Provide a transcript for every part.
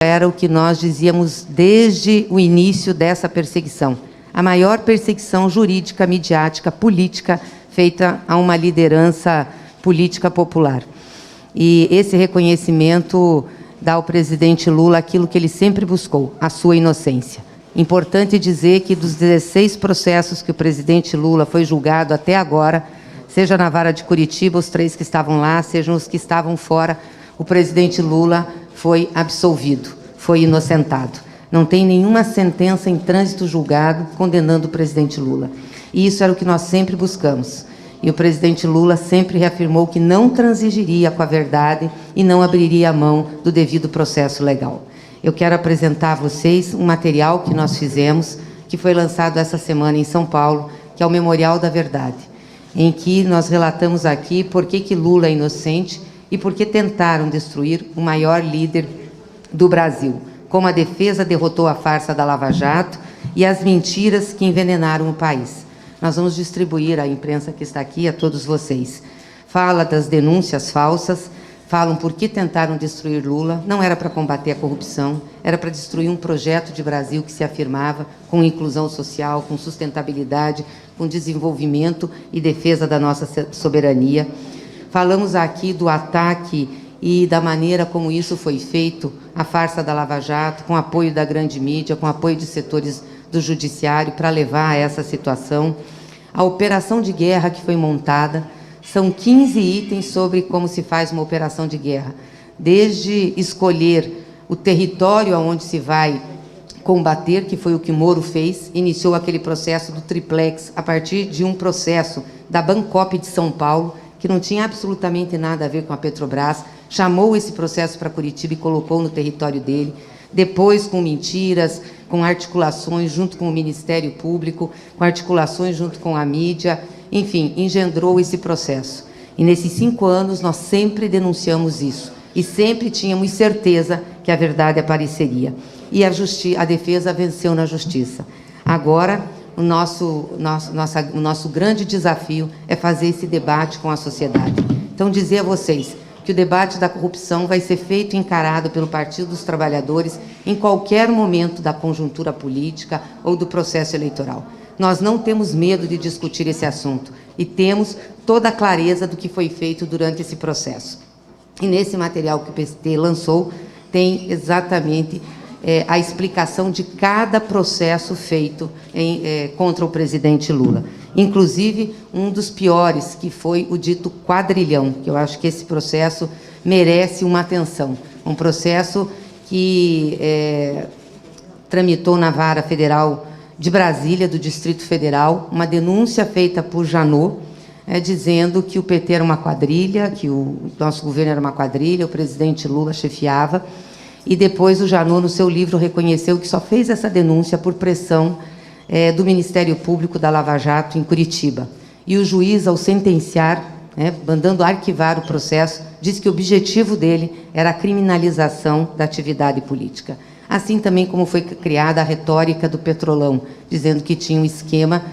Era o que nós dizíamos desde o início dessa perseguição. A maior perseguição jurídica, midiática, política, feita a uma liderança política popular. E esse reconhecimento dá ao presidente Lula aquilo que ele sempre buscou, a sua inocência. Importante dizer que dos 16 processos que o presidente Lula foi julgado até agora, seja na vara de Curitiba, os 3 que estavam lá, sejam os que estavam fora, o presidente Lula foi absolvido, foi inocentado. Não tem nenhuma sentença em trânsito julgado condenando o presidente Lula. E isso era o que nós sempre buscamos. E o presidente Lula sempre reafirmou que não transigiria com a verdade e não abriria a mão do devido processo legal. Eu quero apresentar a vocês um material que nós fizemos, que foi lançado essa semana em São Paulo, que é o Memorial da Verdade, em que nós relatamos aqui por que Lula é inocente e por que tentaram destruir o maior líder do Brasil, como a defesa derrotou a farsa da Lava Jato e as mentiras que envenenaram o país. Nós vamos distribuir à imprensa que está aqui, a todos vocês. Fala das denúncias falsas, falam por que tentaram destruir Lula. Não era para combater a corrupção, era para destruir um projeto de Brasil que se afirmava com inclusão social, com sustentabilidade, com desenvolvimento e defesa da nossa soberania. Falamos aqui do ataque e da maneira como isso foi feito, a farsa da Lava Jato, com apoio da grande mídia, com apoio de setores do judiciário para levar a essa situação. A operação de guerra que foi montada, são 15 itens sobre como se faz uma operação de guerra. Desde escolher o território onde se vai combater, que foi o que Moro fez, iniciou aquele processo do triplex, a partir de um processo da Bancop de São Paulo, que não tinha absolutamente nada a ver com a Petrobras, chamou esse processo para Curitiba e colocou no território dele, depois com mentiras, com articulações junto com o Ministério Público, com articulações junto com a mídia, enfim, engendrou esse processo. E nesses 5 anos nós sempre denunciamos isso, e sempre tínhamos certeza que a verdade apareceria. E a defesa venceu na justiça. Agora, o nosso grande desafio é fazer esse debate com a sociedade. Então, dizer a vocês que o debate da corrupção vai ser feito e encarado pelo Partido dos Trabalhadores em qualquer momento da conjuntura política ou do processo eleitoral. Nós não temos medo de discutir esse assunto e temos toda a clareza do que foi feito durante esse processo. E nesse material que o PST lançou, tem exatamente a explicação de cada processo feito contra o presidente Lula. Inclusive, um dos piores, que foi o dito quadrilhão, que eu acho que esse processo merece uma atenção. Um processo que tramitou na Vara Federal de Brasília, do Distrito Federal, uma denúncia feita por Janot, dizendo que o PT era uma quadrilha, que o nosso governo era uma quadrilha, o presidente Lula chefiava. E depois o Janot, no seu livro, reconheceu que só fez essa denúncia por pressão do Ministério Público da Lava Jato em Curitiba. E o juiz, ao sentenciar, mandando arquivar o processo, disse que o objetivo dele era a criminalização da atividade política. Assim também como foi criada a retórica do Petrolão, dizendo que tinha um esquema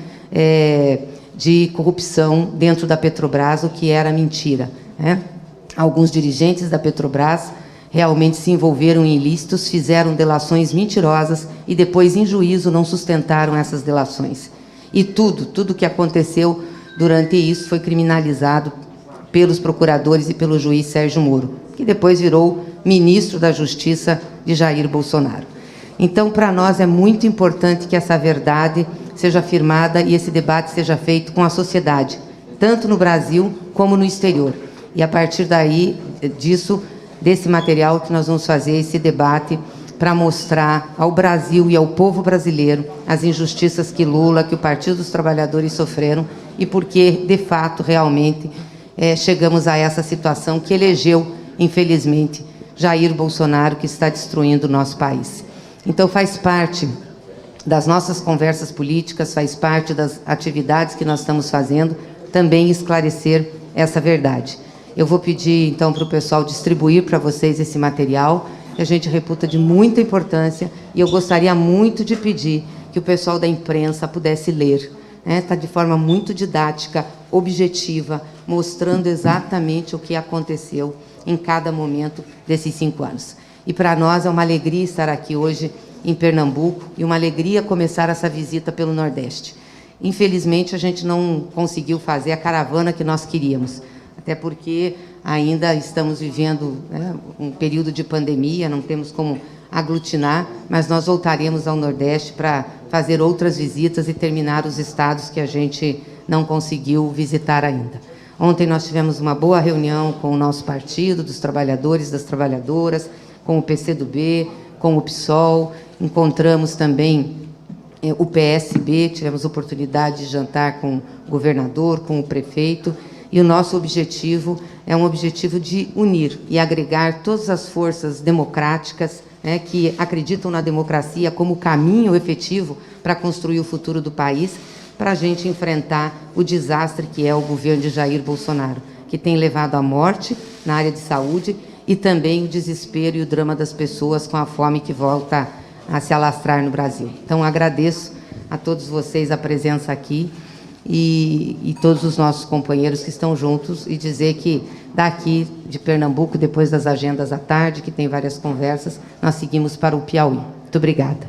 de corrupção dentro da Petrobras, o que era mentira. Alguns dirigentes da Petrobras realmente se envolveram em ilícitos, fizeram delações mentirosas e depois, em juízo, não sustentaram essas delações. E tudo que aconteceu durante isso foi criminalizado pelos procuradores e pelo juiz Sérgio Moro, que depois virou ministro da Justiça de Jair Bolsonaro. Então, para nós é muito importante que essa verdade seja afirmada e esse debate seja feito com a sociedade, tanto no Brasil como no exterior. E, a partir desse material que nós vamos fazer esse debate para mostrar ao Brasil e ao povo brasileiro as injustiças que Lula, que o Partido dos Trabalhadores sofreram e porque, de fato, realmente, chegamos a essa situação que elegeu, infelizmente, Jair Bolsonaro, que está destruindo o nosso país. Então, faz parte das nossas conversas políticas, faz parte das atividades que nós estamos fazendo, também esclarecer essa verdade. Eu vou pedir, então, para o pessoal distribuir para vocês esse material, que a gente reputa de muita importância, e eu gostaria muito de pedir que o pessoal da imprensa pudesse ler. Está de forma muito didática, objetiva, mostrando exatamente o que aconteceu em cada momento desses 5 anos. E para nós é uma alegria estar aqui hoje em Pernambuco e uma alegria começar essa visita pelo Nordeste. Infelizmente, a gente não conseguiu fazer a caravana que nós queríamos, até porque ainda estamos vivendo, né, um período de pandemia, não temos como aglutinar, mas nós voltaremos ao Nordeste para fazer outras visitas e terminar os estados que a gente não conseguiu visitar ainda. Ontem nós tivemos uma boa reunião com o nosso partido, dos trabalhadores, das trabalhadoras, com o PCdoB, com o PSOL, encontramos também o PSB, tivemos oportunidade de jantar com o governador, com o prefeito, e o nosso objetivo é um objetivo de unir e agregar todas as forças democráticas, né, que acreditam na democracia como caminho efetivo para construir o futuro do país, para a gente enfrentar o desastre que é o governo de Jair Bolsonaro, que tem levado à morte na área de saúde e também o desespero e o drama das pessoas com a fome que volta a se alastrar no Brasil. Então, agradeço a todos vocês a presença aqui e todos os nossos companheiros que estão juntos, e dizer que daqui de Pernambuco, depois das agendas à tarde, que tem várias conversas, nós seguimos para o Piauí. Muito obrigada.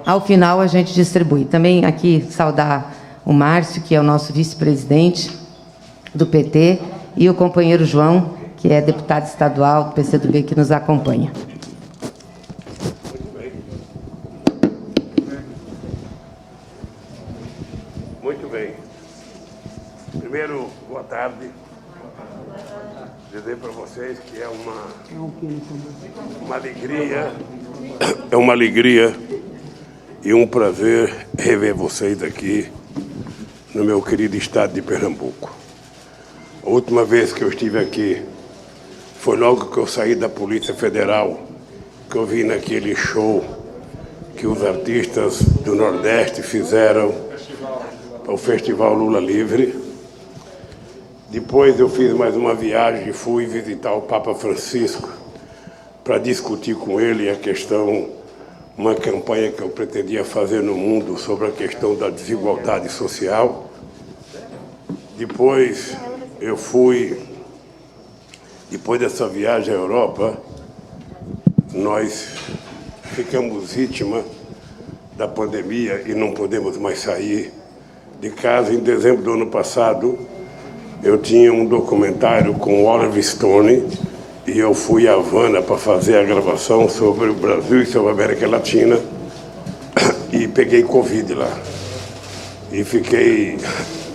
Ao final, a gente distribui. Também aqui saudar o Márcio, que é o nosso vice-presidente do PT, e o companheiro João, que é deputado estadual do PCdoB, que nos acompanha. Muito bem. Primeiro, boa tarde. Dizer para vocês que é uma alegria e um prazer rever vocês aqui no meu querido estado de Pernambuco. A última vez que eu estive aqui foi logo que eu saí da Polícia Federal, que eu vi naquele show que os artistas do Nordeste fizeram para o Festival Lula Livre. Depois eu fiz mais uma viagem e fui visitar o Papa Francisco para discutir com ele a questão, uma campanha que eu pretendia fazer no mundo sobre a questão da desigualdade social. Depois eu fui, depois dessa viagem à Europa, nós ficamos vítima da pandemia e não podemos mais sair de casa. Em dezembro do ano passado, eu tinha um documentário com o Oliver Stone e eu fui a Havana para fazer a gravação sobre o Brasil e sobre a América Latina e peguei Covid lá. E fiquei,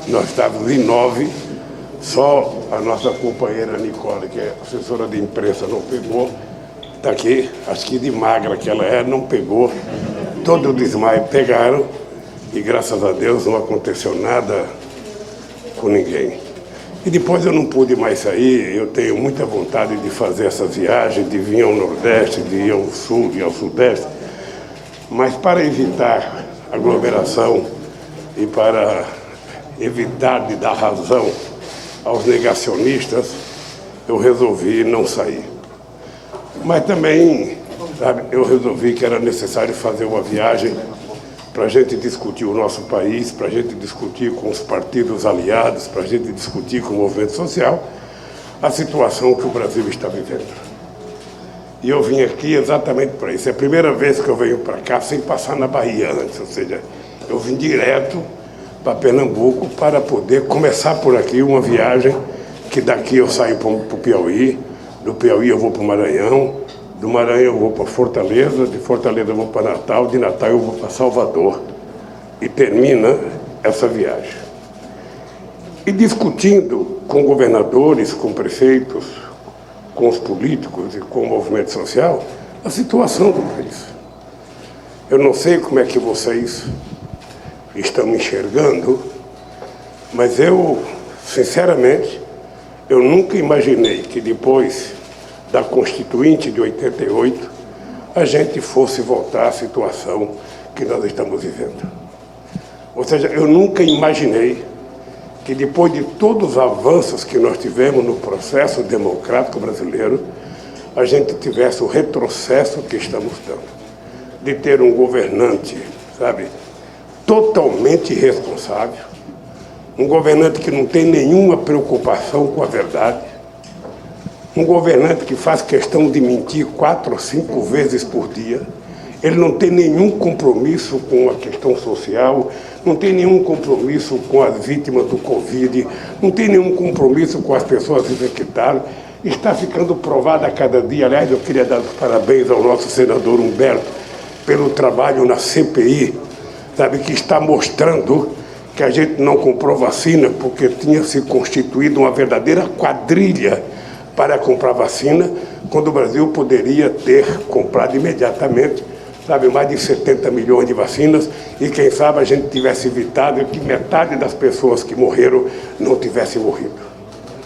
nós estávamos em 9, só a nossa companheira Nicole, que é assessora de imprensa, não pegou. Está aqui, acho que de magra que ela é, não pegou. Todo o desmaio pegaram e, graças a Deus, não aconteceu nada com ninguém. E depois eu não pude mais sair. Eu tenho muita vontade de fazer essas viagens, de vir ao Nordeste, de ir ao Sul e ao Sudeste, mas para evitar aglomeração e para evitar de dar razão aos negacionistas, eu resolvi não sair. Mas também, sabe, eu resolvi que era necessário fazer uma viagem para a gente discutir o nosso país, para a gente discutir com os partidos aliados, para a gente discutir com o movimento social a situação que o Brasil está vivendo. E eu vim aqui exatamente para isso. É a primeira vez que eu venho para cá sem passar na Bahia antes, ou seja, eu vim direto para Pernambuco para poder começar por aqui uma viagem que daqui eu saio para o Piauí, do Piauí eu vou para o Maranhão, do Maranhão eu vou para Fortaleza, de Fortaleza eu vou para Natal, de Natal eu vou para Salvador. E termina essa viagem. E discutindo com governadores, com prefeitos, com os políticos e com o movimento social, a situação do país. Eu não sei como é que vocês estão me enxergando, mas eu, sinceramente, eu nunca imaginei que depois da Constituinte de 88, a gente fosse voltar à situação que nós estamos vivendo. Ou seja, eu nunca imaginei que depois de todos os avanços que nós tivemos no processo democrático brasileiro, a gente tivesse o retrocesso que estamos dando, de ter um governante, sabe, totalmente irresponsável, um governante que não tem nenhuma preocupação com a verdade, Um governante que faz questão de mentir 4 ou 5 vezes por dia, ele não tem nenhum compromisso com a questão social, não tem nenhum compromisso com as vítimas do Covid, não tem nenhum compromisso com as pessoas infectadas. Está ficando provado a cada dia. Aliás, eu queria dar os parabéns ao nosso senador Humberto pelo trabalho na CPI, sabe, que está mostrando que a gente não comprou vacina porque tinha se constituído uma verdadeira quadrilha para comprar vacina, quando o Brasil poderia ter comprado imediatamente, sabe, mais de 70 milhões de vacinas, e quem sabe a gente tivesse evitado que metade das pessoas que morreram não tivessem morrido.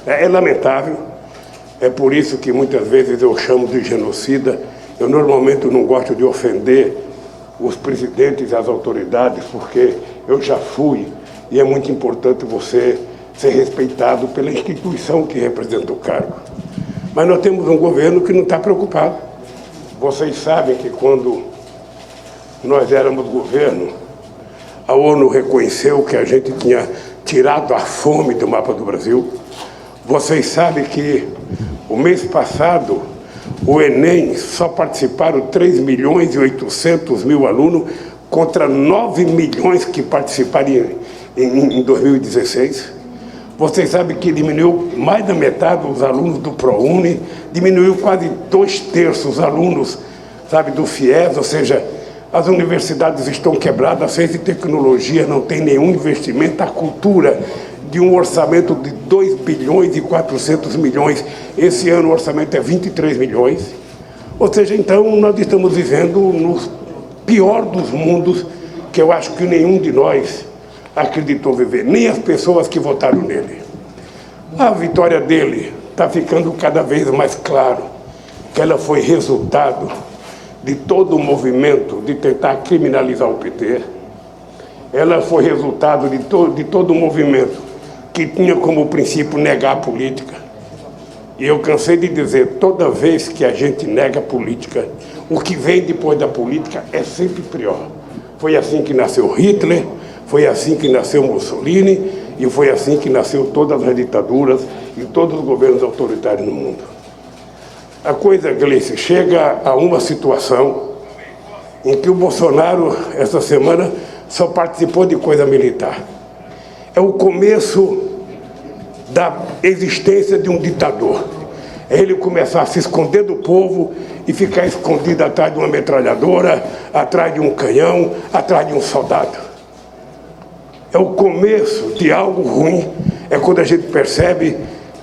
É lamentável, é por isso que muitas vezes eu chamo de genocida. Eu normalmente não gosto de ofender os presidentes e as autoridades, porque eu já fui, e é muito importante você ser respeitado pela instituição que representa o cargo. Mas nós temos um governo que não está preocupado. Vocês sabem que quando nós éramos governo, a ONU reconheceu que a gente tinha tirado a fome do mapa do Brasil. Vocês sabem que o mês passado, o Enem, só participaram 3.800.000 alunos contra 9 milhões que participaram em 2016. Vocês sabem que diminuiu mais da metade os alunos do ProUni, diminuiu quase 2/3 os alunos, sabe, do FIES, ou seja, as universidades estão quebradas, a ciência e tecnologia não tem nenhum investimento, a cultura de um orçamento de 2.400 bilhões, esse ano o orçamento é 23 milhões, ou seja, então nós estamos vivendo no pior dos mundos, que eu acho que nenhum de nós acreditou viver, nem as pessoas que votaram nele. A vitória dele está ficando cada vez mais claro, que ela foi resultado de todo o movimento de tentar criminalizar o PT, ela foi resultado de todo o movimento que tinha como princípio negar a política. E eu cansei de dizer, toda vez que a gente nega a política, o que vem depois da política é sempre pior. Foi assim que nasceu Hitler, foi assim que nasceu Mussolini, e foi assim que nasceu todas as ditaduras e todos os governos autoritários no mundo. A coisa, Gleice, chega a uma situação em que o Bolsonaro, essa semana, só participou de coisa militar. É o começo da existência de um ditador. É ele começar a se esconder do povo e ficar escondido atrás de uma metralhadora, atrás de um canhão, atrás de um soldado. É o começo de algo ruim. É quando a gente percebe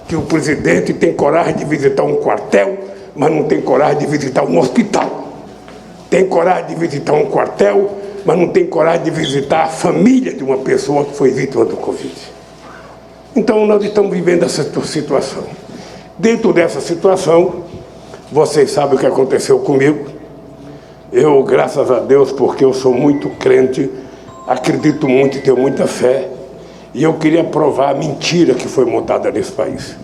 que o presidente tem coragem de visitar um quartel, mas não tem coragem de visitar um hospital. Tem coragem de visitar um quartel, mas não tem coragem de visitar a família de uma pessoa que foi vítima do Covid. Então, nós estamos vivendo essa situação. Dentro dessa situação, vocês sabem o que aconteceu comigo. Eu, graças a Deus, porque eu sou muito crente, acredito muito e tenho muita fé, e eu queria provar a mentira que foi montada nesse país.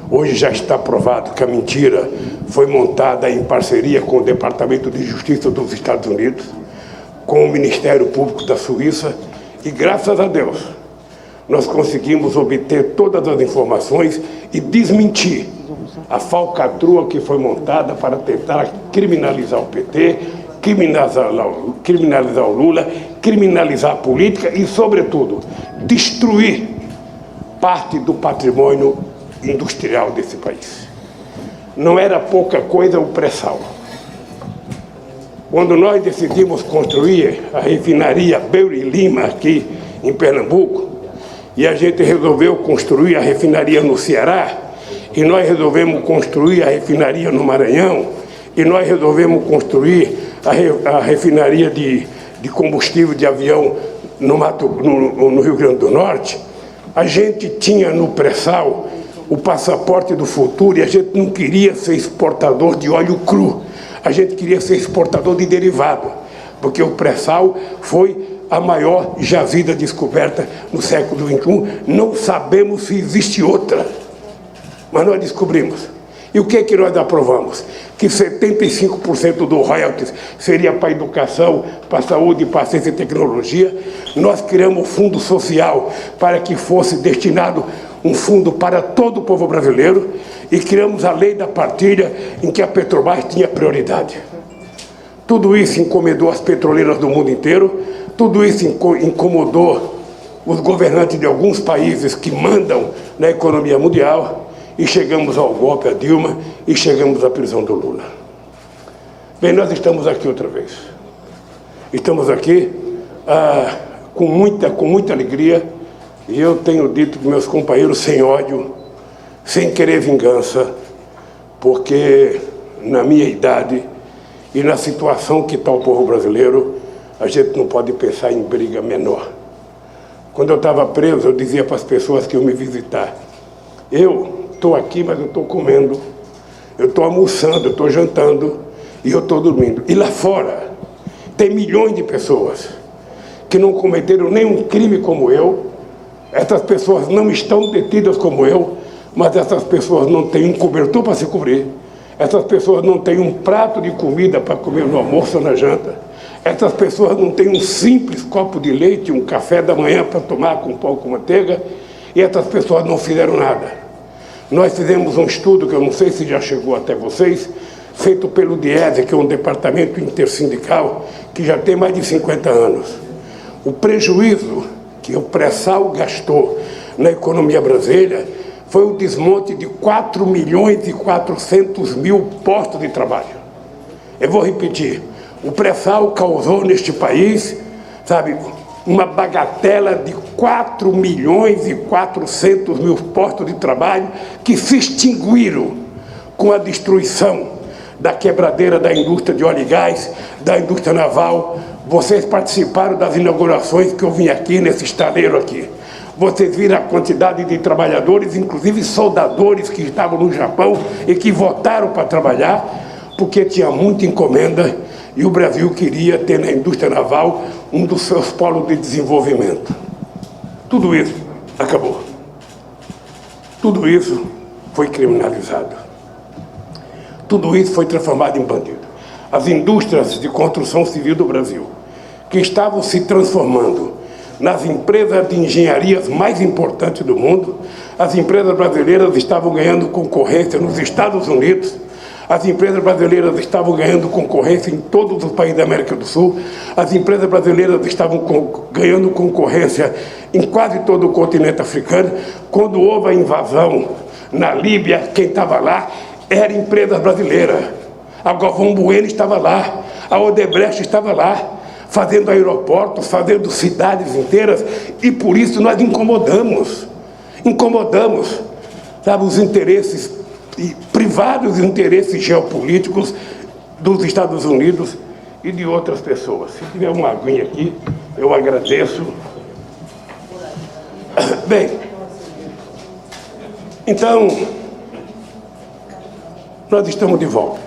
Hoje já está provado que a mentira foi montada em parceria com o Departamento de Justiça dos Estados Unidos, com o Ministério Público da Suíça, e graças a Deus nós conseguimos obter todas as informações e desmentir a falcatrua que foi montada para tentar criminalizar o PT, criminalizar o Lula, criminalizar a política e, sobretudo, destruir parte do patrimônio industrial desse país. Não era pouca coisa o pré-sal. Quando nós decidimos construir a refinaria Beura e Lima aqui em Pernambuco, e a gente resolveu construir a refinaria no Ceará, e nós resolvemos construir a refinaria no Maranhão, e nós resolvemos construir a refinaria de combustível de avião no Rio Grande do Norte, a gente tinha no pré-sal o passaporte do futuro, e a gente não queria ser exportador de óleo cru, a gente queria ser exportador de derivado, porque o pré-sal foi a maior jazida descoberta no século XXI. Não sabemos se existe outra, mas nós descobrimos. E o que é que nós aprovamos? Que 75% do royalties seria para a educação, para a saúde, para a ciência e tecnologia. Nós criamos um fundo social para que fosse destinado um fundo para todo o povo brasileiro, e criamos a lei da partilha em que a Petrobras tinha prioridade. Tudo isso incomodou as petroleiras do mundo inteiro, tudo isso incomodou os governantes de alguns países que mandam na economia mundial, e chegamos ao golpe a Dilma e chegamos à prisão do Lula. Bem, nós estamos aqui outra vez. Estamos aqui com muita alegria, e eu tenho dito para meus companheiros sem ódio, sem querer vingança, porque na minha idade e na situação que está o povo brasileiro, a gente não pode pensar em briga menor. Quando eu estava preso, eu dizia para as pessoas que iam me visitar: eu estou aqui, mas eu estou comendo, eu estou almoçando, eu estou jantando e eu estou dormindo. E lá fora tem milhões de pessoas que não cometeram nenhum crime como eu. Essas pessoas não estão detidas como eu, mas essas pessoas não têm um cobertor para se cobrir. Essas pessoas não têm um prato de comida para comer no almoço ou na janta. Essas pessoas não têm um simples copo de leite, um café da manhã para tomar com pão com manteiga, e essas pessoas não fizeram nada. Nós fizemos um estudo, que eu não sei se já chegou até vocês, feito pelo DIESE, que é um departamento intersindical, que já tem mais de 50 anos. O prejuízo que o pré-sal gastou na economia brasileira foi o desmonte de 4.400.000 postos de trabalho. Eu vou repetir: o pré-sal causou neste país, uma bagatela de 4.400.000 postos de trabalho que se extinguiram com a destruição da quebradeira da indústria de óleo e gás, da indústria naval. Vocês participaram das inaugurações que eu vim aqui, nesse estaleiro aqui. Vocês viram a quantidade de trabalhadores, inclusive soldadores que estavam no Japão e que voltaram para trabalhar, porque tinha muita encomenda e o Brasil queria ter na indústria naval um dos seus polos de desenvolvimento. Tudo isso acabou. Tudo isso foi criminalizado. Tudo isso foi transformado em bandido. As indústrias de construção civil do Brasil, que estavam se transformando nas empresas de engenharias mais importantes do mundo, as empresas brasileiras estavam ganhando concorrência nos Estados Unidos, as empresas brasileiras estavam ganhando concorrência em todos os países da América do Sul, as empresas brasileiras estavam ganhando concorrência em quase todo o continente africano. Quando houve a invasão na Líbia, quem estava lá era empresa brasileira. A Galvão Bueno estava lá, a Odebrecht estava lá, fazendo aeroportos, fazendo cidades inteiras, e por isso nós incomodamos, os interesses privados e interesses geopolíticos dos Estados Unidos e de outras pessoas. Se tiver uma aguinha aqui, eu agradeço. Bem, então, nós estamos de volta.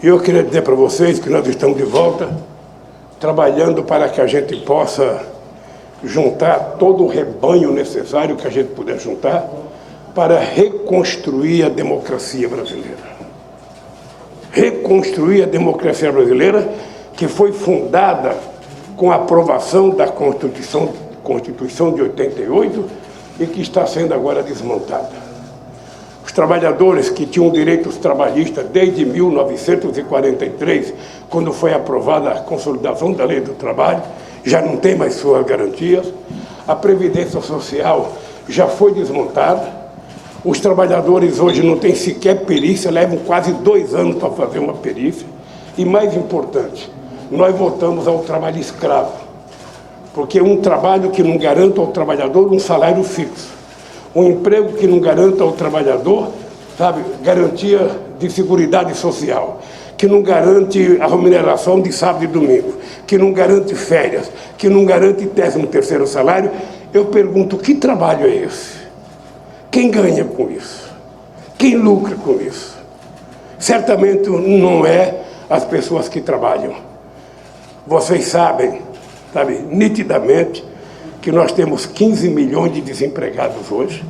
E eu queria dizer para vocês que nós estamos de volta, trabalhando para que a gente possa juntar todo o rebanho necessário que a gente puder juntar para reconstruir a democracia brasileira. Reconstruir a democracia brasileira, que foi fundada com a aprovação da Constituição de 88 e que está sendo agora desmontada. Os trabalhadores que tinham direitos trabalhistas desde 1943, quando foi aprovada a consolidação da lei do trabalho, já não tem mais suas garantias. A Previdência Social já foi desmontada. Os trabalhadores hoje não têm sequer perícia, levam quase 2 anos para fazer uma perícia. E mais importante, nós voltamos ao trabalho escravo, porque um trabalho que não garanta ao trabalhador um salário fixo, um emprego que não garanta ao trabalhador, garantia de seguridade social, que não garante a remuneração de sábado e domingo, que não garante férias, que não garante 13º salário. Eu pergunto, que trabalho é esse? Quem ganha com isso? Quem lucra com isso? Certamente não é as pessoas que trabalham. Vocês sabem, nitidamente, que nós temos 15 milhões de desempregados hoje,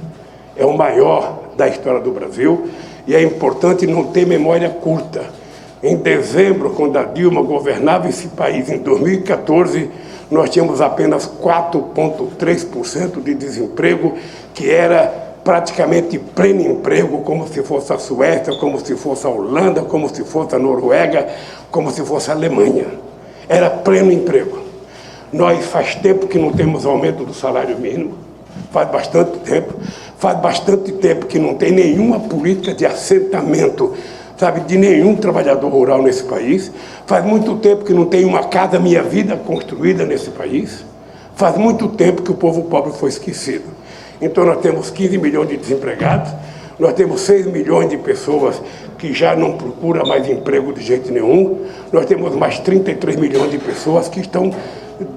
é o maior da história do Brasil, e é importante não ter memória curta. Em dezembro, quando a Dilma governava esse país, em 2014, nós tínhamos apenas 4,3% de desemprego, que era praticamente pleno emprego, como se fosse a Suécia, como se fosse a Holanda, como se fosse a Noruega, como se fosse a Alemanha. Era pleno emprego. Nós faz tempo que não temos aumento do salário mínimo, faz bastante tempo que não tem nenhuma política de assentamento, sabe, de nenhum trabalhador rural nesse país, faz muito tempo que não tem uma casa Minha Vida construída nesse país, faz muito tempo que o povo pobre foi esquecido. Então nós temos 15 milhões de desempregados, nós temos 6 milhões de pessoas que já não procuram mais emprego de jeito nenhum, nós temos mais 33 milhões de pessoas que estão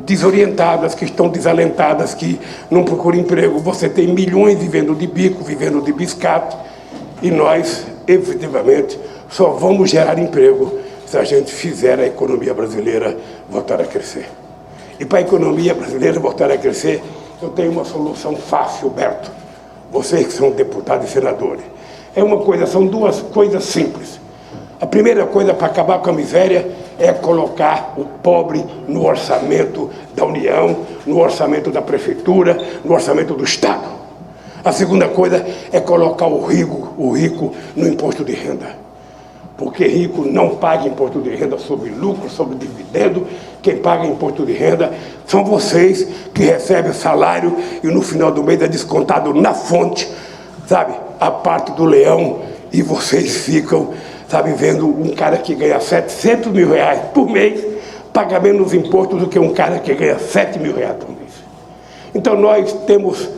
desorientadas, que estão desalentadas, que não procuram emprego. Você tem milhões vivendo de bico, vivendo de biscate, e nós, efetivamente, só vamos gerar emprego se a gente fizer a economia brasileira voltar a crescer. E para a economia brasileira voltar a crescer, eu tenho uma solução fácil, Berto. Vocês que são deputados e senadores. São duas coisas simples. A primeira coisa para acabar com a miséria é colocar o pobre no orçamento da União, no orçamento da Prefeitura, no orçamento do Estado. A segunda coisa é colocar o rico no imposto de renda. Porque rico não paga imposto de renda sobre lucro, sobre dividendo. Quem paga imposto de renda são vocês que recebem o salário e no final do mês é descontado na fonte, sabe, a parte do leão, e vocês ficam, sabe, vendo um cara que ganha 700 mil reais por mês paga menos imposto do que um cara que ganha 7 mil reais por mês. Então nós temos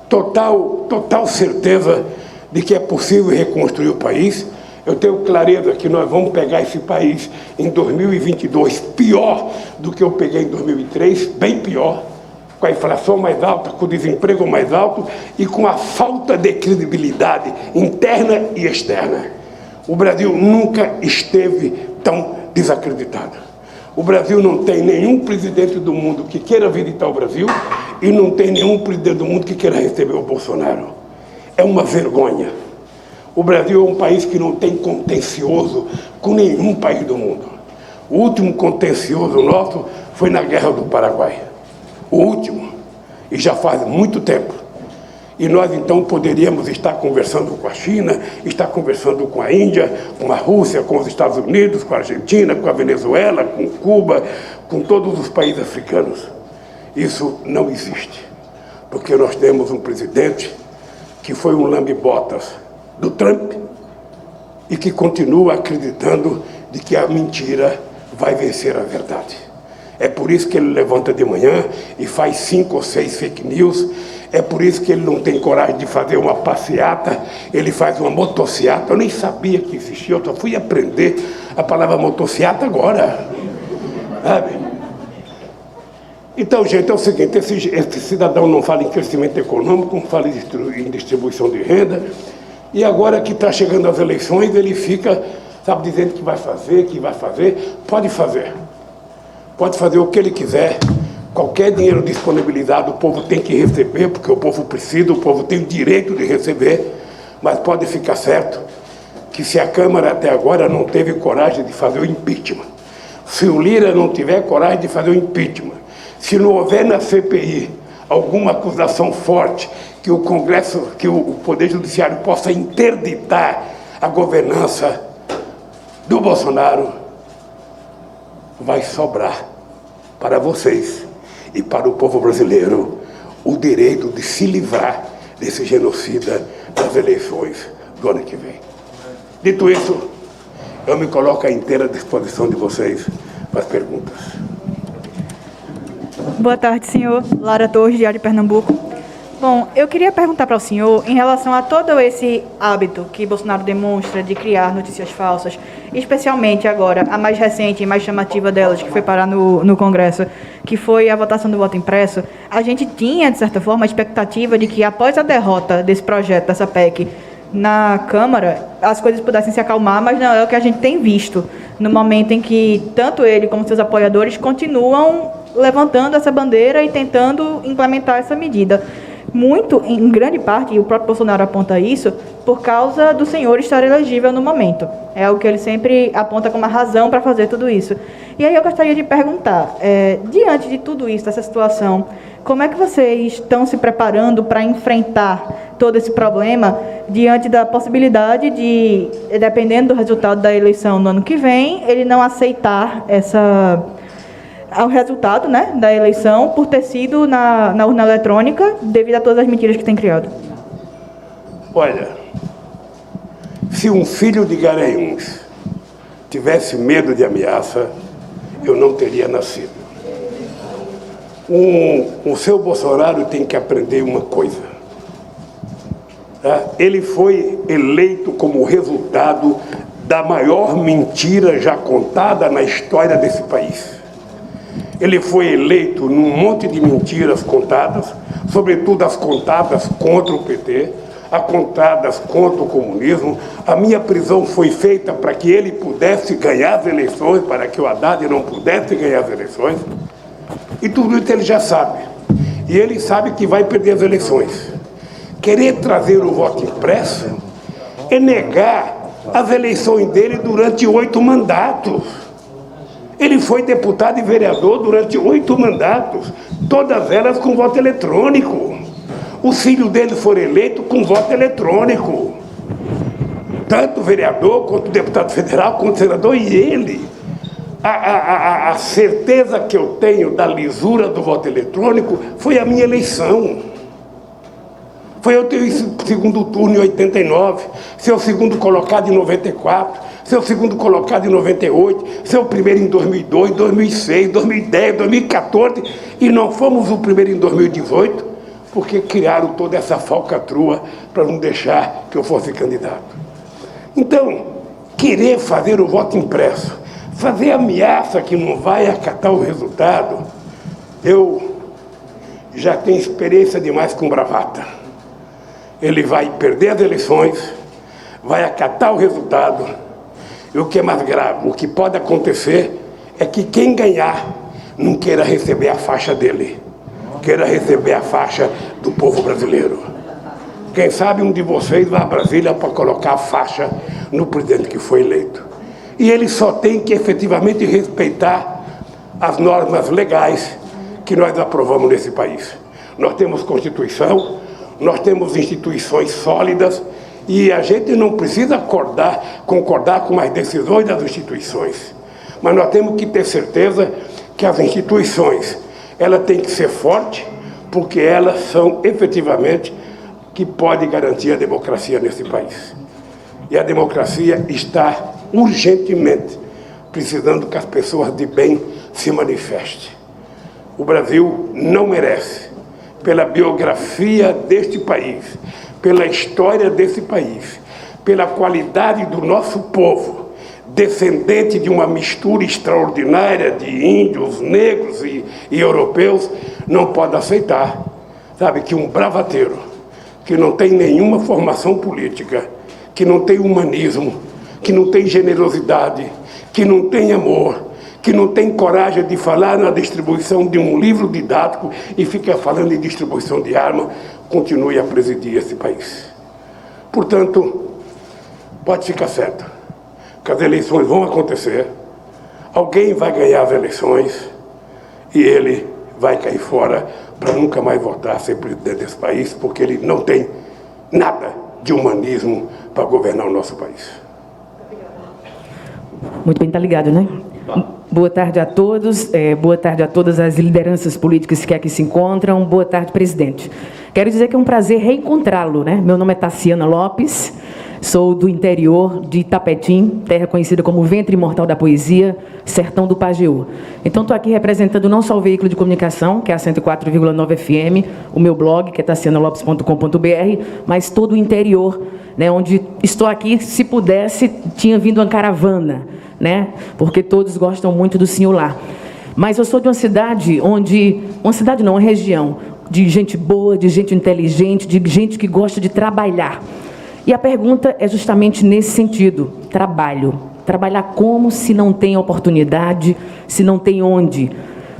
total certeza de que é possível reconstruir o país. Eu tenho clareza que nós vamos pegar esse país em 2022 pior do que eu peguei em 2003, bem pior, com a inflação mais alta, com o desemprego mais alto e com a falta de credibilidade interna e externa. O Brasil nunca esteve tão desacreditado. O Brasil não tem nenhum presidente do mundo que queira visitar o Brasil e não tem nenhum presidente do mundo que queira receber o Bolsonaro. É uma vergonha. O Brasil é um país que não tem contencioso com nenhum país do mundo. O último contencioso nosso foi na Guerra do Paraguai. O último. E já faz muito tempo. E nós, então, poderíamos estar conversando com a China, estar conversando com a Índia, com a Rússia, com os Estados Unidos, com a Argentina, com a Venezuela, com Cuba, com todos os países africanos. Isso não existe. Porque nós temos um presidente que foi um lambe-botas do Trump e que continua acreditando de que a mentira vai vencer a verdade. É por isso que ele levanta de manhã e faz 5 ou 6 fake news. É por isso que ele não tem coragem de fazer uma passeata, ele faz uma motociata. Eu nem sabia que existia, eu só fui aprender a palavra motociata agora. Sabe? Então, gente, é o seguinte, esse cidadão não fala em crescimento econômico, não fala em distribuição de renda. E agora que está chegando as eleições, ele fica, sabe, dizendo que vai fazer. Pode fazer o que ele quiser. Qualquer dinheiro disponibilizado, o povo tem que receber, porque o povo precisa, o povo tem o direito de receber. Mas pode ficar certo que se a Câmara até agora não teve coragem de fazer o impeachment, se o Lira não tiver coragem de fazer o impeachment, se não houver na CPI alguma acusação forte, que o Congresso, que o Poder Judiciário possa interditar a governança do Bolsonaro, vai sobrar para vocês e para o povo brasileiro o direito de se livrar desse genocida nas eleições do ano que vem. Dito isso, eu me coloco à inteira disposição de vocês para as perguntas. Boa tarde, senhor. Lara Torres, Diário de Pernambuco. Bom, eu queria perguntar para o senhor, em relação a todo esse hábito que Bolsonaro demonstra de criar notícias falsas, especialmente agora, a mais recente e mais chamativa delas, que foi parar no Congresso, que foi a votação do voto impresso, a gente tinha, de certa forma, a expectativa de que, após a derrota desse projeto, dessa PEC, na Câmara, as coisas pudessem se acalmar, mas não é o que a gente tem visto, no momento em que tanto ele como seus apoiadores continuam levantando essa bandeira e tentando implementar essa medida. muito, em grande parte, e o próprio Bolsonaro aponta isso, por causa do senhor estar elegível no momento. É algo que ele sempre aponta como a razão para fazer tudo isso. E aí eu gostaria de perguntar, diante de tudo isso, dessa situação, como é que vocês estão se preparando para enfrentar todo esse problema diante da possibilidade de, dependendo do resultado da eleição no ano que vem, ele não aceitar o resultado, né, da eleição por ter sido na urna eletrônica devido a todas as mentiras que tem criado? Olha, se um filho de Garanhuns tivesse medo de ameaça, eu não teria nascido. O seu Bolsonaro tem que aprender uma coisa. Tá? Ele foi eleito como resultado da maior mentira já contada na história desse país. Ele foi eleito num monte de mentiras contadas, sobretudo as contadas contra o PT, as contadas contra o comunismo. A minha prisão foi feita para que ele pudesse ganhar as eleições, para que o Haddad não pudesse ganhar as eleições. E tudo isso ele já sabe. E ele sabe que vai perder as eleições. Querer trazer o voto impresso é negar as eleições dele durante 8 mandatos. Ele foi deputado e vereador durante 8 mandatos, todas elas com voto eletrônico. Os filhos dele foram eleitos com voto eletrônico. Tanto o vereador, quanto o deputado federal, quanto o senador, e ele. A certeza que eu tenho da lisura do voto eletrônico foi a minha eleição. Foi eu ter o segundo turno em 89, ser o segundo colocado em 94, ser o segundo colocado em 98, ser o primeiro em 2002, 2006, 2010, 2014, e não fomos o primeiro em 2018, porque criaram toda essa falcatrua para não deixar que eu fosse candidato. Então, querer fazer o voto impresso, fazer ameaça que não vai acatar o resultado, eu já tenho experiência demais com bravata. Ele vai perder as eleições, vai acatar o resultado, e o que é mais grave, o que pode acontecer é que quem ganhar não queira receber a faixa dele, queira receber a faixa do povo brasileiro. Quem sabe um de vocês vai a Brasília para colocar a faixa no presidente que foi eleito. E ele só tem que efetivamente respeitar as normas legais que nós aprovamos nesse país. Nós temos Constituição, nós temos instituições sólidas e a gente não precisa concordar com as decisões das instituições. Mas nós temos que ter certeza que as instituições, elas têm que ser fortes, porque elas são efetivamente que podem garantir a democracia nesse país. E a democracia está urgentemente precisando que as pessoas de bem se manifestem. O Brasil não merece, pela biografia deste país, pela história desse país, pela qualidade do nosso povo, descendente de uma mistura extraordinária de índios, negros e europeus, não pode aceitar, sabe, que um bravateiro, que não tem nenhuma formação política, que não tem humanismo, que não tem generosidade, que não tem amor, que não tem coragem de falar na distribuição de um livro didático e fica falando em distribuição de arma, continue a presidir esse país. Portanto, pode ficar certo que as eleições vão acontecer, alguém vai ganhar as eleições e ele vai cair fora para nunca mais voltar a ser presidente desse país, porque ele não tem nada de humanismo para governar o nosso país. Muito bem, está ligado, né? Boa tarde a todos, boa tarde a todas as lideranças políticas que aqui se encontram, boa tarde, presidente. Quero dizer que é um prazer reencontrá-lo, né? Meu nome é Tassiana Lopes, sou do interior de Itapetim, terra conhecida como Ventre Imortal da Poesia, sertão do Pajeú. Então, estou aqui representando não só o veículo de comunicação, que é a 104,9 FM, o meu blog, que é tassianalopes.com.br, mas todo o interior, né, onde estou aqui, se pudesse, tinha vindo uma caravana, né, porque todos gostam muito do senhor lá. Mas eu sou de uma cidade onde... Uma cidade não, uma região de gente boa, de gente inteligente, de gente que gosta de trabalhar. E a pergunta é justamente nesse sentido, trabalho. Trabalhar como se não tem oportunidade, se não tem onde?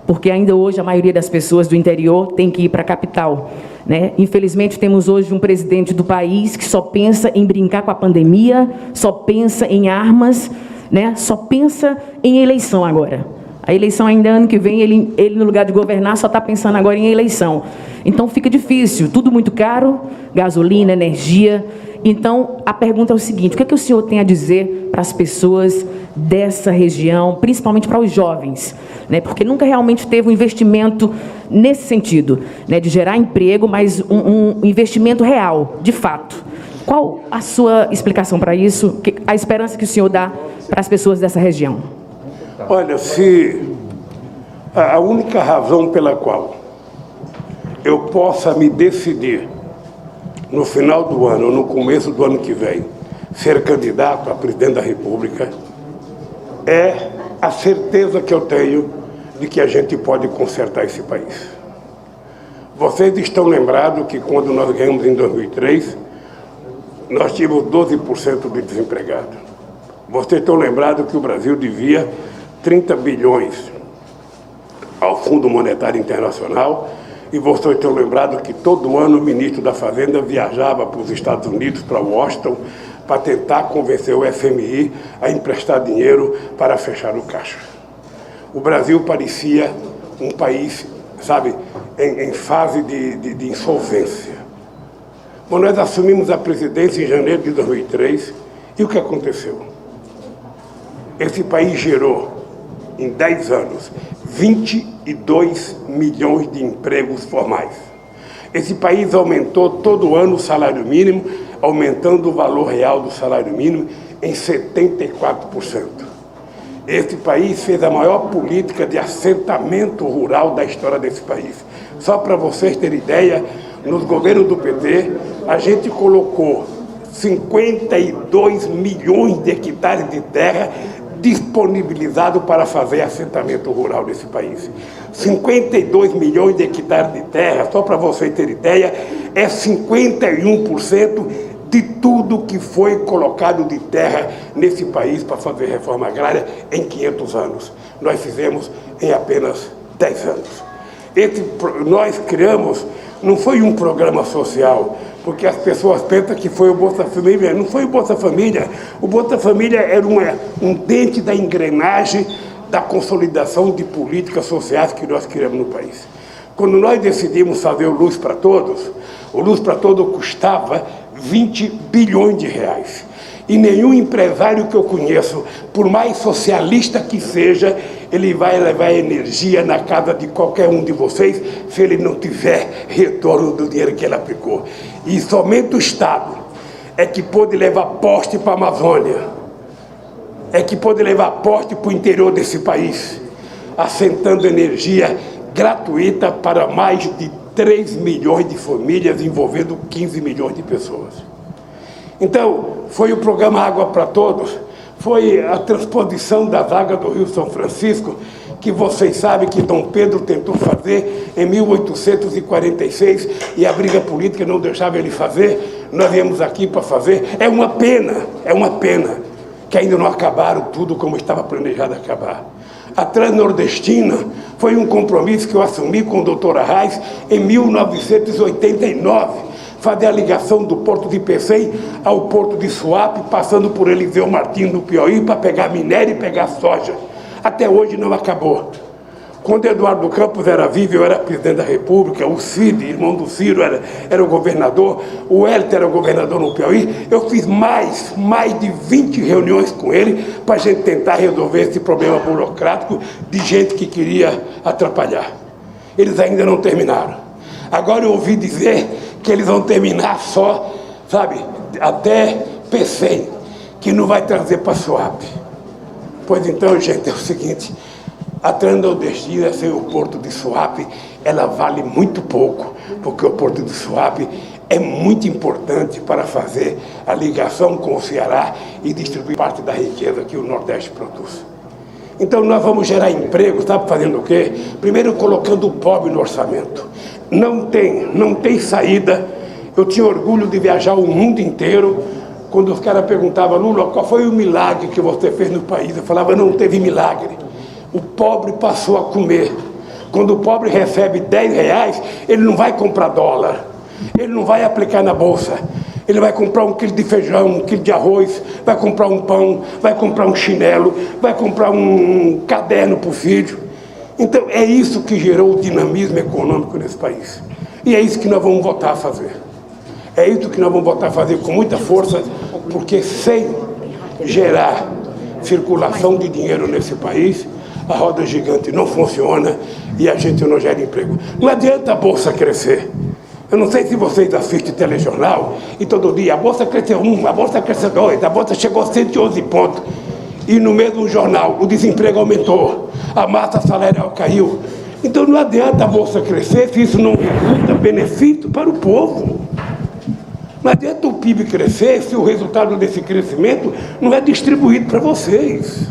Porque ainda hoje a maioria das pessoas do interior tem que ir para a capital. né? Infelizmente, temos hoje um presidente do país que só pensa em brincar com a pandemia, só pensa em armas, né? Só pensa em eleição agora. A eleição ainda ano que vem, ele no lugar de governar, só está pensando agora em eleição. Então, fica difícil, tudo muito caro, gasolina, energia. Então, a pergunta é o seguinte: o que é que o senhor tem a dizer para as pessoas dessa região, principalmente para os jovens, né? Porque nunca realmente teve um investimento nesse sentido, né? De gerar emprego, mas um investimento real, de fato. Qual a sua explicação para isso, a esperança que o senhor dá para as pessoas dessa região? Olha, se a única razão pela qual eu possa me decidir no final do ano ou no começo do ano que vem ser candidato a presidente da República é a certeza que eu tenho de que a gente pode consertar esse país. Vocês estão lembrados que quando nós ganhamos em 2003, nós tínhamos 12% de desempregados. Vocês estão lembrados que o Brasil devia 30 bilhões ao Fundo Monetário Internacional, e vocês estão lembrados que todo ano o ministro da Fazenda viajava para os Estados Unidos, para Washington, para tentar convencer o FMI a emprestar dinheiro para fechar o caixa. O Brasil parecia um país, sabe, em fase de insolvência. Bom, nós assumimos a presidência em janeiro de 2003, e o que aconteceu? Esse país gerou, em 10 anos, 22 milhões de empregos formais. Esse país aumentou todo ano o salário mínimo, aumentando o valor real do salário mínimo em 74%. Esse país fez a maior política de assentamento rural da história desse país. Só para vocês terem ideia, nos governos do PT, a gente colocou 52 milhões de hectares de terra disponibilizado para fazer assentamento rural nesse país. 52 milhões de hectares de terra, só para vocês terem ideia, é 51% de tudo que foi colocado de terra nesse país para fazer reforma agrária em 500 anos. Nós fizemos em apenas 10 anos. Nós criamos, não foi um programa social, porque as pessoas pensam que foi o Bolsa Família. Não foi o Bolsa Família. O Bolsa Família era um dente da engrenagem da consolidação de políticas sociais que nós criamos no país. Quando nós decidimos fazer o Luz para Todos, o Luz para Todos custava 20 bilhões de reais. E nenhum empresário que eu conheço, por mais socialista que seja, ele vai levar energia na casa de qualquer um de vocês se ele não tiver retorno do dinheiro que ele aplicou. E somente o Estado é que pôde levar poste para a Amazônia, é que pôde levar poste para o interior desse país, assentando energia gratuita para mais de 3 milhões de famílias, envolvendo 15 milhões de pessoas. Então, foi o programa Água para Todos, foi a transposição das águas do Rio São Francisco, que vocês sabem que Dom Pedro tentou fazer em 1846 e a briga política não deixava ele fazer. Nós viemos aqui para fazer. É uma pena que ainda não acabaram tudo como estava planejado acabar. A Transnordestina foi um compromisso que eu assumi com o doutor Arraes em 1989, fazer a ligação do Porto de Pecém ao Porto de Suape, passando por Eliseu Martins no Piauí, para pegar minério e pegar soja. Até hoje não acabou. Quando Eduardo Campos era vivo, eu era presidente da República, o Cid, irmão do Ciro, era o governador, o Hélito era o governador no Piauí. Eu fiz mais de 20 reuniões com ele para a gente tentar resolver esse problema burocrático de gente que queria atrapalhar. Eles ainda não terminaram. Agora eu ouvi dizer que eles vão terminar só, sabe, até Pecém, que não vai trazer para Suape. Pois então, gente, é o seguinte, a Transnordestina, sem o Porto de Suape, ela vale muito pouco, porque o Porto de Suape é muito importante para fazer a ligação com o Ceará e distribuir parte da riqueza que o Nordeste produz. Então nós vamos gerar emprego, sabe fazendo o quê? Primeiro colocando o pobre no orçamento. Não tem saída. Eu tinha orgulho de viajar o mundo inteiro. Quando os caras perguntavam, Lula, qual foi o milagre que você fez no país? Eu falava, não teve milagre. O pobre passou a comer. Quando o pobre recebe 10 reais, ele não vai comprar dólar. Ele não vai aplicar na bolsa. Ele vai comprar 1 quilo de feijão, 1 quilo de arroz, vai comprar um pão, vai comprar um chinelo, vai comprar um caderno para o filho. Então, é isso que gerou o dinamismo econômico nesse país. E é isso que nós vamos voltar a fazer. É isso que nós vamos voltar a fazer com muita força, porque sem gerar circulação de dinheiro nesse país, a roda gigante não funciona e a gente não gera emprego. Não adianta a bolsa crescer. Eu não sei se vocês assistem telejornal e todo dia a bolsa cresceu 1, a bolsa cresceu 2, a bolsa chegou a 111 pontos. E no mesmo jornal o desemprego aumentou, a massa salarial caiu. Então não adianta a bolsa crescer se isso não resulta benefício para o povo. Não adianta o PIB crescer se o resultado desse crescimento não é distribuído para vocês.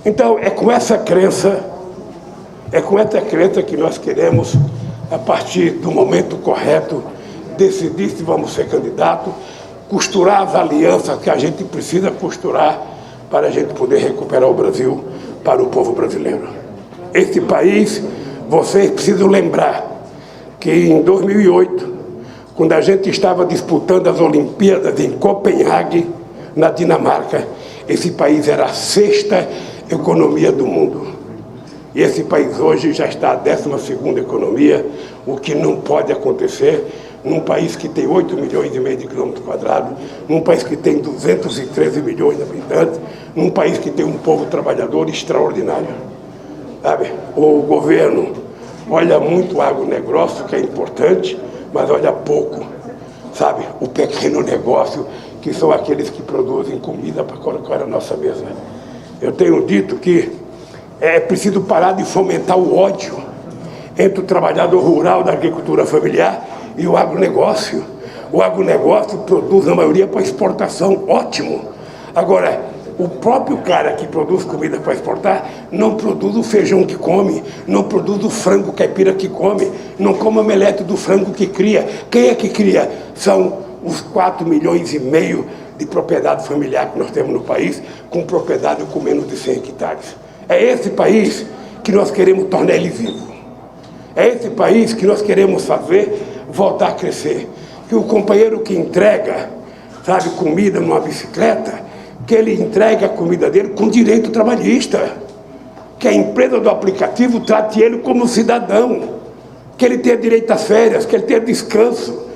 Então é com essa crença que nós queremos, a partir do momento correto, decidir se vamos ser candidato, costurar as alianças que a gente precisa costurar para a gente poder recuperar o Brasil para o povo brasileiro. Esse país, vocês precisam lembrar que em 2008, quando a gente estava disputando as Olimpíadas em Copenhague, na Dinamarca, esse país era a 6ª economia do mundo. E esse país hoje já está a 12ª economia, o que não pode acontecer num país que tem 8,5 milhões de quilômetros quadrados, num país que tem 213 milhões de habitantes, num país que tem um povo trabalhador extraordinário. Sabe? O governo olha muito o agronegócio, que é importante, mas olha pouco, sabe, o pequeno negócio, que são aqueles que produzem comida para colocar na nossa mesa. Eu tenho dito que é preciso parar de fomentar o ódio entre o trabalhador rural da agricultura familiar e o agronegócio. O agronegócio produz, na maioria, para exportação, ótimo. Agora, o próprio cara que produz comida para exportar não produz o feijão que come, não produz o frango caipira que come, não come o omelete do frango que cria. Quem é que cria? São os 4,5 milhões de propriedade familiar que nós temos no país, com propriedade com menos de 100 hectares. É esse país que nós queremos tornar ele vivo. É esse país que nós queremos fazer voltar a crescer. Que o companheiro que entrega, sabe, comida numa bicicleta, que ele entregue a comida dele com direito trabalhista, que a empresa do aplicativo trate ele como cidadão, que ele tenha direito às férias, que ele tenha descanso,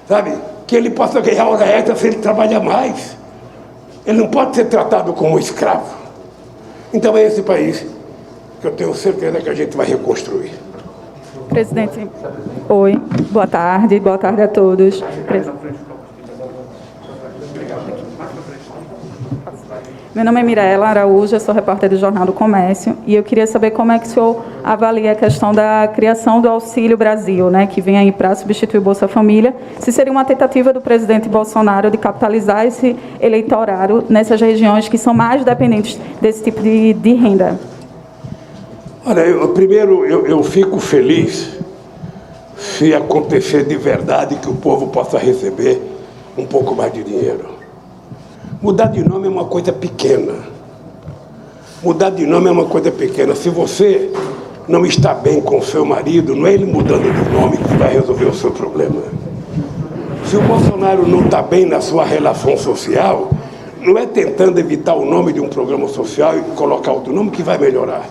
sabe? Que ele possa ganhar hora extra se ele trabalhar mais. Ele não pode ser tratado como um escravo. Então é esse país que eu tenho certeza que a gente vai reconstruir. Presidente, oi, boa tarde a todos. Meu nome é Mirela Araújo, eu sou repórter do Jornal do Comércio e eu queria saber como é que o senhor avalia a questão da criação do Auxílio Brasil, né, que vem aí para substituir o Bolsa Família, se seria uma tentativa do presidente Bolsonaro de capitalizar esse eleitorado nessas regiões que são mais dependentes desse tipo de renda. Olha, eu fico feliz se acontecer de verdade que o povo possa receber um pouco mais de dinheiro. Mudar de nome é uma coisa pequena. Mudar de nome é uma coisa pequena. Se você não está bem com o seu marido, não é ele mudando de nome que vai resolver o seu problema. Se o Bolsonaro não está bem na sua relação social, não é tentando evitar o nome de um programa social e colocar outro nome que vai melhorar.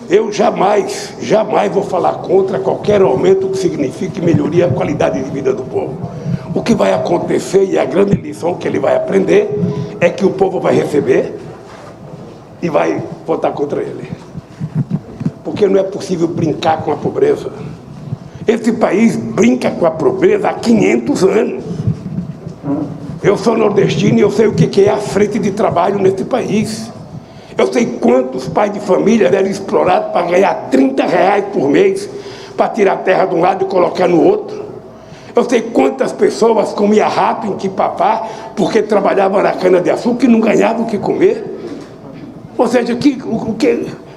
Eu jamais vou falar contra qualquer aumento que signifique melhoria da qualidade de vida do povo. O que vai acontecer, e a grande lição que ele vai aprender, é que o povo vai receber e vai votar contra ele. Porque não é possível brincar com a pobreza. Esse país brinca com a pobreza há 500 anos. Eu sou nordestino e eu sei o que é a frente de trabalho nesse país. Eu sei quantos pais de família eram explorados para ganhar R$30 por mês para tirar a terra de um lado e colocar no outro. Eu sei quantas pessoas comiam rato em Quipapá porque trabalhavam na cana-de-açúcar e não ganhavam o que comer. Ou seja,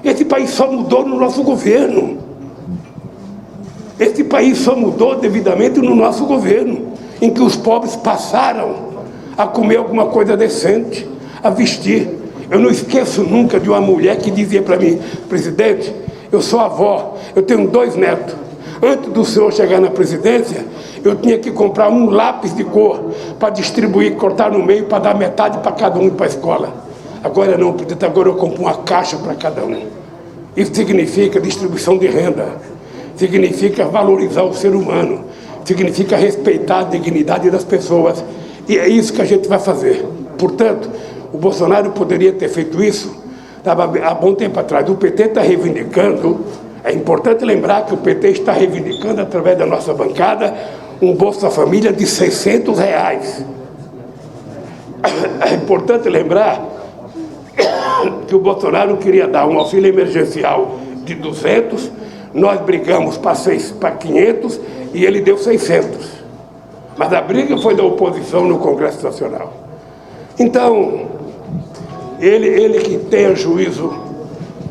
esse país só mudou no nosso governo. Esse país só mudou devidamente no nosso governo, em que os pobres passaram a comer alguma coisa decente, a vestir. Eu não esqueço nunca de uma mulher que dizia para mim: presidente, eu sou avó, eu tenho 2 netos. Antes do senhor chegar na presidência, eu tinha que comprar um lápis de cor para distribuir, cortar no meio, para dar metade para cada um ir para a escola. Agora não, presidente, agora eu compro uma caixa para cada um. Isso significa distribuição de renda, significa valorizar o ser humano, significa respeitar a dignidade das pessoas. E é isso que a gente vai fazer. Portanto, o Bolsonaro poderia ter feito isso há bom tempo atrás. O PT está reivindicando, é importante lembrar que o PT está reivindicando, através da nossa bancada, um Bolsa Família de R$600. É importante lembrar que o Bolsonaro queria dar um auxílio emergencial de 200, nós brigamos para 500 e ele deu 600. Mas a briga foi da oposição no Congresso Nacional. Então, ele que tenha juízo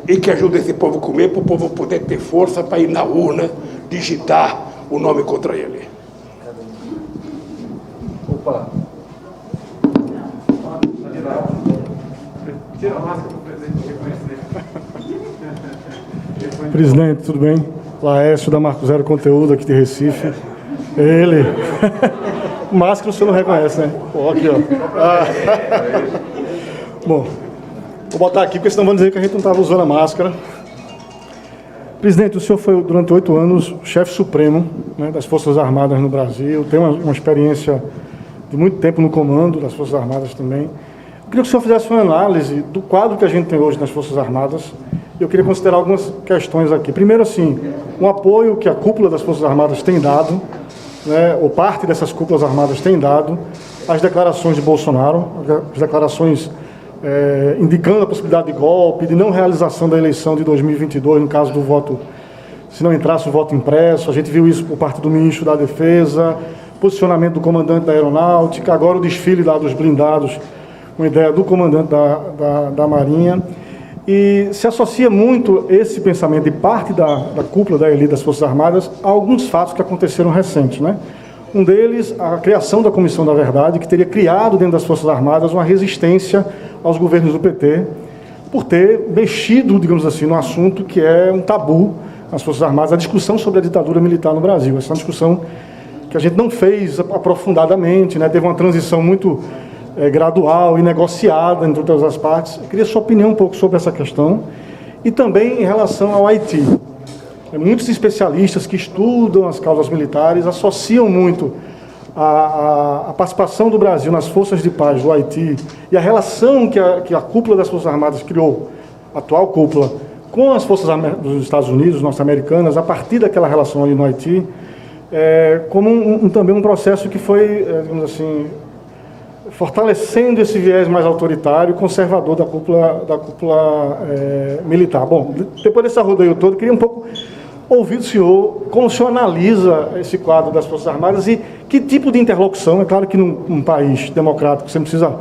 e que ajude esse povo a comer, para o povo poder ter força para ir na urna digitar o nome contra ele. Opa! Tira a máscara para o presidente reconhecer. Presidente, tudo bem? Laércio da Marco Zero Conteúdo, aqui de Recife. Ele. Máscara o senhor não reconhece, né? Pô, aqui, ó. Bom, vou botar aqui, porque senão vão dizer que a gente não estava usando a máscara. Presidente, o senhor foi, durante 8 anos, chefe supremo, né, das Forças Armadas no Brasil. Tem uma experiência de muito tempo no comando das Forças Armadas também. Eu queria que o senhor fizesse uma análise do quadro que a gente tem hoje nas Forças Armadas. Eu queria considerar algumas questões aqui. Primeiro, assim, um apoio que a cúpula das Forças Armadas tem dado, né, ou parte dessas cúpulas armadas tem dado, às declarações de Bolsonaro, as declarações indicando a possibilidade de golpe, de não realização da eleição de 2022, no caso do voto, se não entrasse o voto impresso. A gente viu isso por parte do ministro da Defesa, posicionamento do comandante da Aeronáutica, agora o desfile lá dos blindados, uma ideia do comandante da Marinha. E se associa muito esse pensamento de parte da cúpula da elite das Forças Armadas a alguns fatos que aconteceram recentes, né? Um deles, a criação da Comissão da Verdade, que teria criado dentro das Forças Armadas uma resistência aos governos do PT, por ter mexido, digamos assim, no assunto que é um tabu nas Forças Armadas, a discussão sobre a ditadura militar no Brasil. Essa é uma discussão que a gente não fez aprofundadamente, né? Teve uma transição muito gradual e negociada entre todas as partes. Eu queria sua opinião um pouco sobre essa questão. E também em relação ao Haiti. Muitos especialistas que estudam as causas militares associam muito a participação do Brasil nas forças de paz do Haiti e a relação que a cúpula das Forças Armadas criou, a atual cúpula, com as forças dos Estados Unidos, norte-americanas, a partir daquela relação ali no Haiti, como também um processo que foi, digamos assim, fortalecendo esse viés mais autoritário e conservador da cúpula militar. Bom, depois desse arrodeio todo, queria um pouco ouvir do senhor como o senhor analisa esse quadro das Forças Armadas e que tipo de interlocução. É claro que num país democrático você não precisa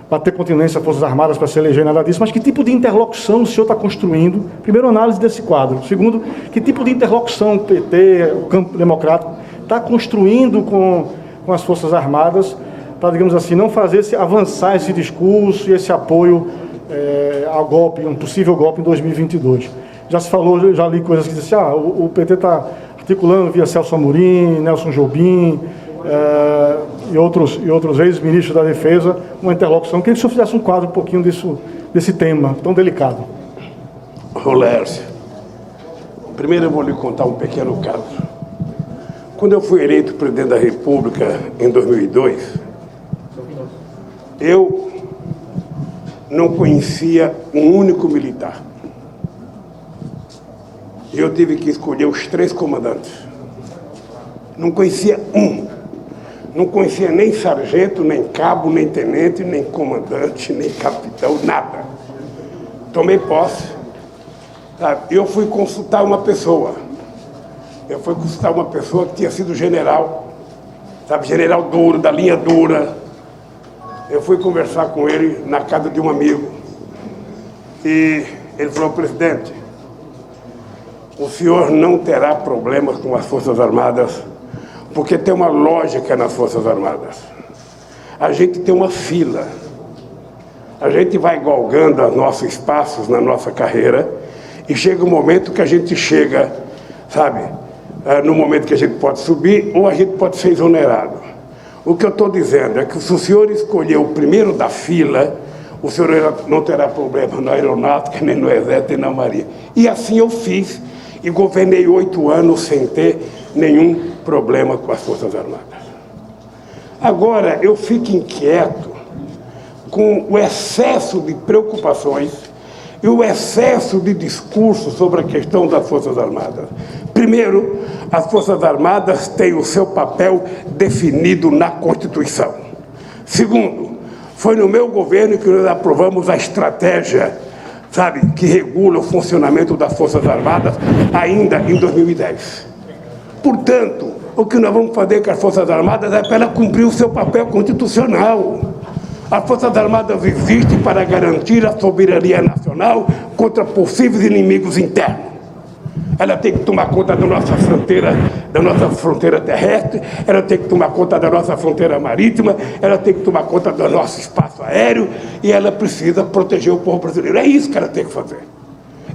bater continência às Forças Armadas para se eleger, nada disso, mas que tipo de interlocução o senhor está construindo? Primeiro, análise desse quadro. Segundo, que tipo de interlocução o PT, o campo democrático, está construindo com as Forças Armadas para, digamos assim, não avançar esse discurso e esse apoio ao golpe, um possível golpe em 2022. Já se falou, já li coisas que dizem assim, o PT está articulando via Celso Amorim, Nelson Jobim e outros ex-ministros da Defesa, uma interlocução. Queria que o senhor fizesse um quadro um pouquinho desse tema tão delicado. Lércio, primeiro eu vou lhe contar um pequeno caso. Quando eu fui eleito presidente da República em 2002, eu não conhecia um único militar. Eu tive que escolher os 3 comandantes. Não conhecia um. Não conhecia nem sargento, nem cabo, nem tenente, nem comandante, nem capitão, nada. Tomei posse. Sabe? Eu fui consultar uma pessoa. Que tinha sido general, sabe, general duro, da linha dura. Eu fui conversar com ele na casa de um amigo. E ele falou: presidente, o senhor não terá problemas com as Forças Armadas, porque tem uma lógica nas Forças Armadas. A gente tem uma fila. A gente vai galgando os nossos espaços na nossa carreira e chega um momento que a gente chega sabe, no momento que a gente pode subir ou a gente pode ser exonerado. O que eu estou dizendo é que se o senhor escolher o primeiro da fila, o senhor não terá problema na aeronáutica, nem no exército, nem na marinha. E assim eu fiz, e governei 8 anos sem ter nenhum problema com as Forças Armadas. Agora, eu fico inquieto com o excesso de preocupações e o excesso de discurso sobre a questão das Forças Armadas. Primeiro, as Forças Armadas têm o seu papel definido na Constituição. Segundo, foi no meu governo que nós aprovamos a estratégia, sabe, que regula o funcionamento das Forças Armadas, ainda em 2010. Portanto, o que nós vamos fazer com as Forças Armadas é para ela cumprir o seu papel constitucional. As Forças Armadas existem para garantir a soberania nacional contra possíveis inimigos internos. Ela tem que tomar conta da nossa fronteira terrestre, ela tem que tomar conta da nossa fronteira marítima, ela tem que tomar conta do nosso espaço aéreo e ela precisa proteger o povo brasileiro. É isso que ela tem que fazer.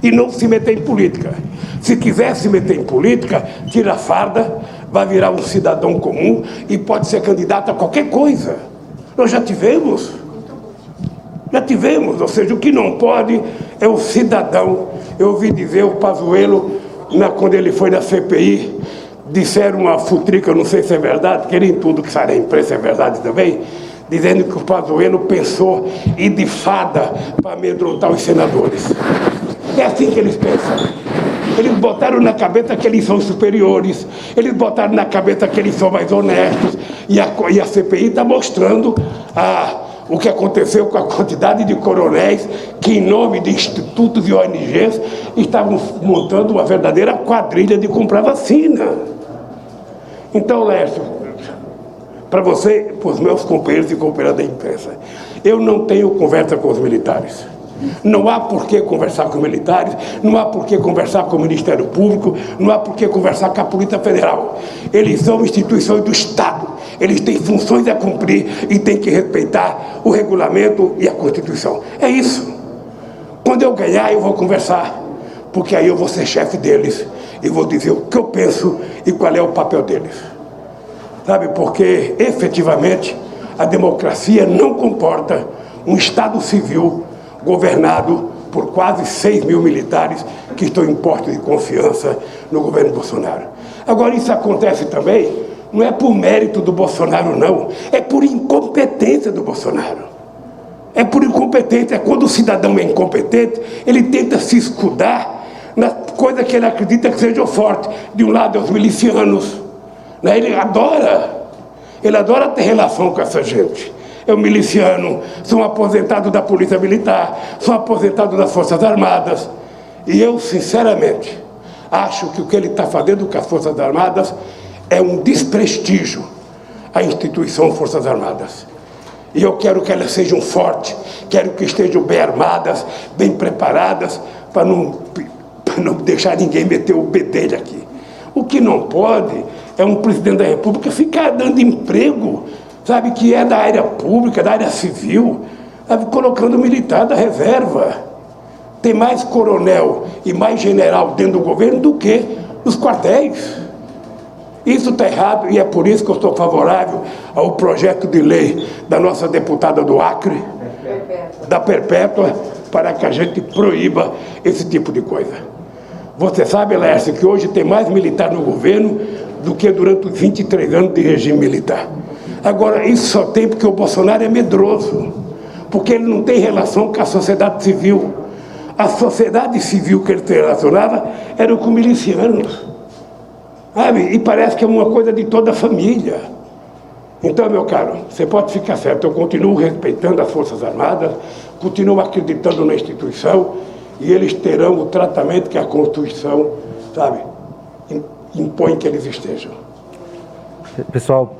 E não se meter em política. Se quiser se meter em política, tira a farda, vai virar um cidadão comum e pode ser candidato a qualquer coisa. Nós já tivemos, ou seja, o que não pode é o cidadão. Eu ouvi dizer o Pazuello, quando ele foi na CPI, disseram uma futrica, eu não sei se é verdade, que nem tudo que sai da imprensa é verdade também, dizendo que o Pazuello pensou em de fada para amedrontar os senadores. É assim que eles pensam. Eles botaram na cabeça que eles são superiores, eles botaram na cabeça que eles são mais honestos, e a CPI está mostrando o que aconteceu com a quantidade de coronéis que, em nome de institutos e ONGs, estavam montando uma verdadeira quadrilha de comprar vacina. Então, Lécio, para você, para os meus companheiros e companheiras da imprensa, eu não tenho conversa com os militares. Não há por que conversar com os militares, não há por que conversar com o Ministério Público, não há por que conversar com a Polícia Federal. Eles são instituições do Estado, eles têm funções a cumprir e têm que respeitar o regulamento e a Constituição. É isso. Quando eu ganhar, eu vou conversar, porque aí eu vou ser chefe deles e vou dizer o que eu penso e qual é o papel deles. Sabe, porque efetivamente a democracia não comporta um Estado civil governado por quase 6 mil militares que estão em posto de confiança no governo Bolsonaro. Agora, isso acontece também, não é por mérito do Bolsonaro, não, é por incompetência do Bolsonaro. É por incompetência, é quando o cidadão é incompetente, ele tenta se escudar na coisa que ele acredita que seja forte. De um lado é os milicianos, né? Ele adora ter relação com essa gente. Eu, miliciano, sou um aposentado da Polícia Militar, sou um aposentado das Forças Armadas. E eu, sinceramente, acho que o que ele está fazendo com as Forças Armadas é um desprestígio à instituição Forças Armadas. E eu quero que elas sejam fortes, quero que estejam bem armadas, bem preparadas, para não deixar ninguém meter o bedelho aqui. O que não pode é um presidente da República ficar dando emprego, sabe, que é da área pública, da área civil, sabe, colocando militar da reserva. Tem mais coronel e mais general dentro do governo do que nos quartéis. Isso está errado e é por isso que eu estou favorável ao projeto de lei da nossa deputada do Acre, da Perpétua, para que a gente proíba esse tipo de coisa. Você sabe, Lécio, que hoje tem mais militar no governo do que durante os 23 anos de regime militar. Agora, isso só tem porque o Bolsonaro é medroso, porque ele não tem relação com a sociedade civil. A sociedade civil que ele se relacionava era com milicianos, sabe? E parece que é uma coisa de toda a família. Então, meu caro, você pode ficar certo, eu continuo respeitando as Forças Armadas, continuo acreditando na instituição, e eles terão o tratamento que a Constituição, sabe, impõe que eles estejam. Pessoal,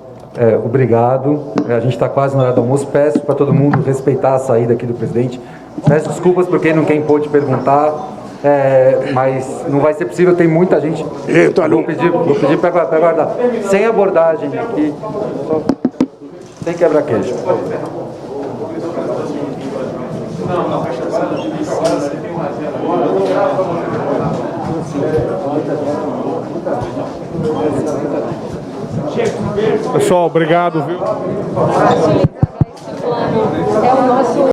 obrigado. A gente está quase na hora do almoço. Peço para todo mundo respeitar a saída aqui do presidente. Peço desculpas por quem pôde perguntar, mas não vai ser possível, tem muita gente. Vou pedir para aguardar. Sem abordagem aqui, sem quebra-queijo. Pessoal, obrigado, viu?